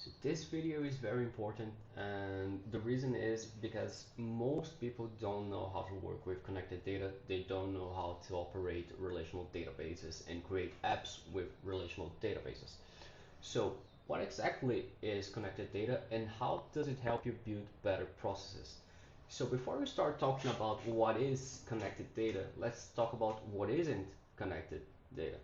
So this video is very important, and the reason is because most people don't know how to work with connected data. They don't know how to operate relational databases and create apps with relational databases. So what exactly is connected data and how does it help you build better processes? So before we start talking about what is connected data, let's talk about what isn't connected data.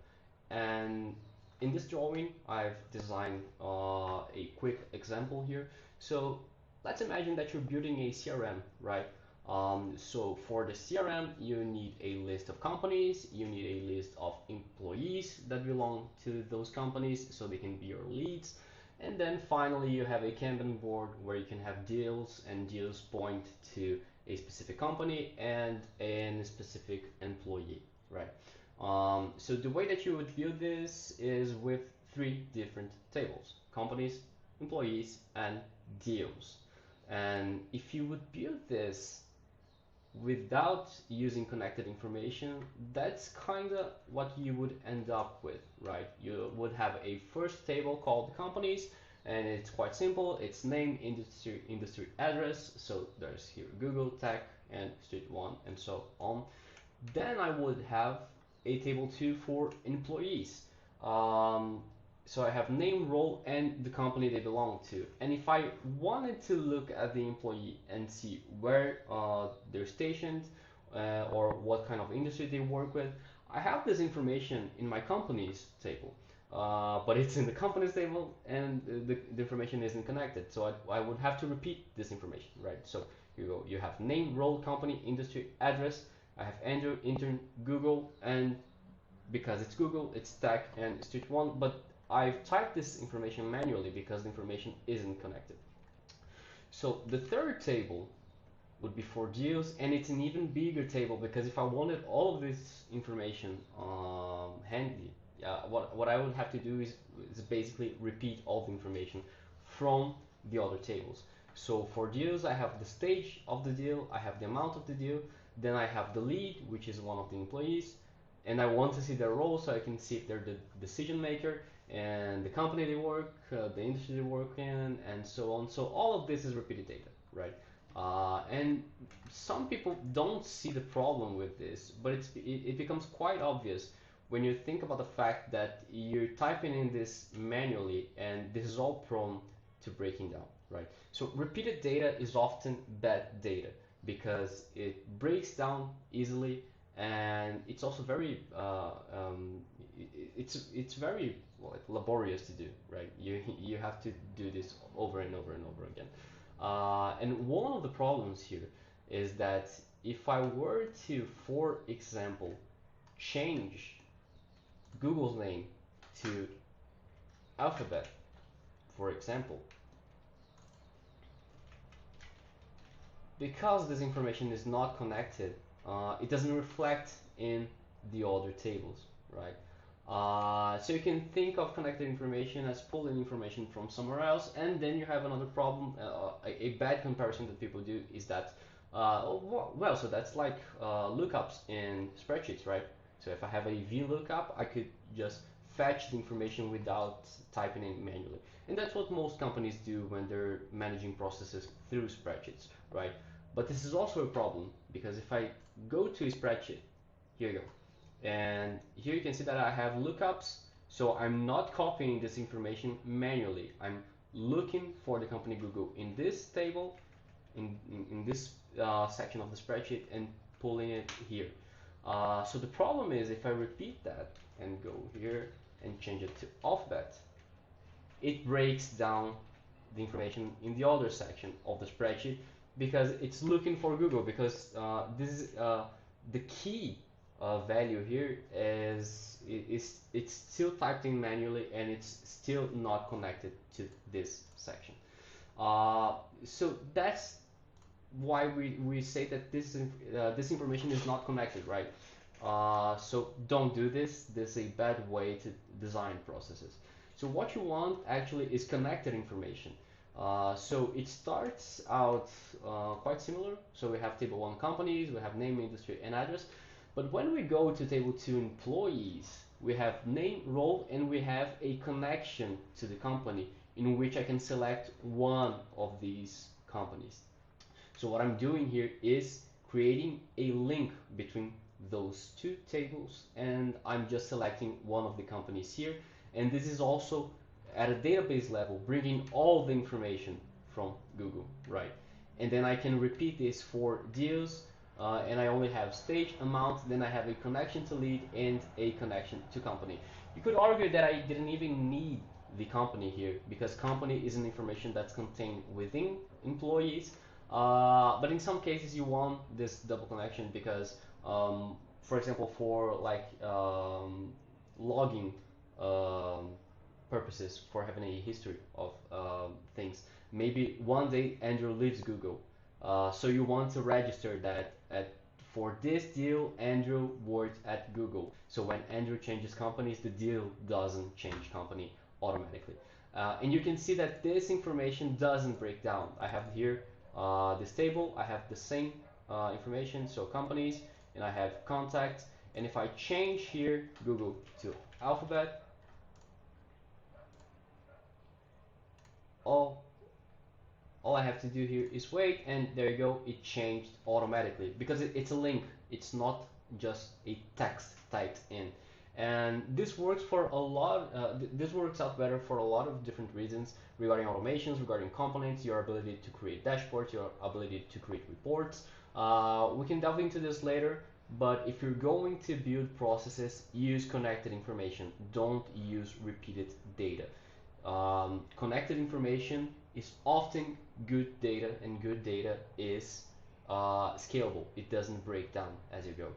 And in this drawing, I've designed a quick example here. So let's imagine that you're building a CRM, right? So for the CRM, you need a list of companies, you need a list of employees that belong to those companies so they can be your leads. And then finally, you have a Kanban board where you can have deals, and deals point to a specific company and a specific employee, right? So the way that you would build this is with three different tables: companies, employees, and deals. And if you would build this without using connected information, that's kind of what you would end up with, right? You would have a first table called companies, and it's quite simple. It's name, industry address. So there's here Google, tech, and street one, and so on. Then I would have a table 2 for employees. Um, so I have name, role, and the company they belong to. And if I wanted to look at the employee and see where they're stationed or what kind of industry they work with, I have this information in my companies table. But it's in the companies table and the information isn't connected. So I would have to repeat this information, right? So you have name, role, company, industry, address. I have Andrew, intern, Google, and because it's Google, it's tech and street one, but I've typed this information manually because the information isn't connected. So the third table would be for geos, and it's an even bigger table because if I wanted all of this information handy, what I would have to do is basically repeat all the information from the other tables. So for deals, I have the stage of the deal, I have the amount of the deal, then I have the lead, which is one of the employees, and I want to see their role so I can see if they're the decision maker and the company they work, the industry they work in, and so on. So all of this is repeated data, right? And some people don't see the problem with this, but it becomes quite obvious when you think about the fact that you're typing in this manually and this is all prone to breaking down, right? So repeated data is often bad data because it breaks down easily, and it's also very it's very like laborious to do, right? You have to do this over and over and over again. And one of the problems here is that if I were to, for example, change Google's name to Alphabet, for example, because this information is not connected, it doesn't reflect in the other tables, right? So you can think of connected information as pulling information from somewhere else, and then you have another problem. A bad comparison that people do is that, well, so that's like lookups in spreadsheets, right? So if I have a VLOOKUP, I could just fetch the information without typing it manually. And that's what most companies do when they're managing processes through spreadsheets, right? But this is also a problem because if I go to a spreadsheet, here you go, and here you can see that I have lookups. So I'm not copying this information manually. I'm looking for the company Google in this table, in this section of the spreadsheet, and pulling it here. So the problem is if I repeat that and go here and change it to alphabet, it breaks down the information in the other section of the spreadsheet because it's looking for Google, because this is the key value here is it's still typed in manually and it's still not connected to this section. So that's why we say that this information is not connected, right? So don't do this. This is a bad way to design processes. So what you want actually is connected information. So it starts out quite similar. So we have table 1 companies, we have name, industry, and address. But when we go to table 2 employees, we have name, role, and we have a connection to the company in which I can select one of these companies. So what I'm doing here is creating a link between those two tables, and I'm just selecting one of the companies here. And this is also at a database level, bringing all the information from Google, right? And then I can repeat this for deals, and I only have stage, amount, then I have a connection to lead and a connection to company. You could argue that I didn't even need the company here because company is an information that's contained within employees, but in some cases you want this double connection because, for example, for like logging um, purposes, for having a history of things. Maybe one day Andrew leaves Google, so you want to register that for this deal Andrew worked at Google. So when Andrew changes companies, the deal doesn't change company automatically. And you can see that this information doesn't break down. I have here this table, I have the same information, so companies, and I have contacts. And if I change here Google to Alphabet, all all I have to do here is wait, and there you go, it changed automatically because it's a link, it's not just a text typed in. And this works for a lot, this works out better for a lot of different reasons regarding automations, regarding components, your ability to create dashboards, your ability to create reports. We can delve into this later, but if you're going to build processes, use connected information, don't use repeated data. Connected information is often good data, and good data is scalable. It doesn't break down as you go.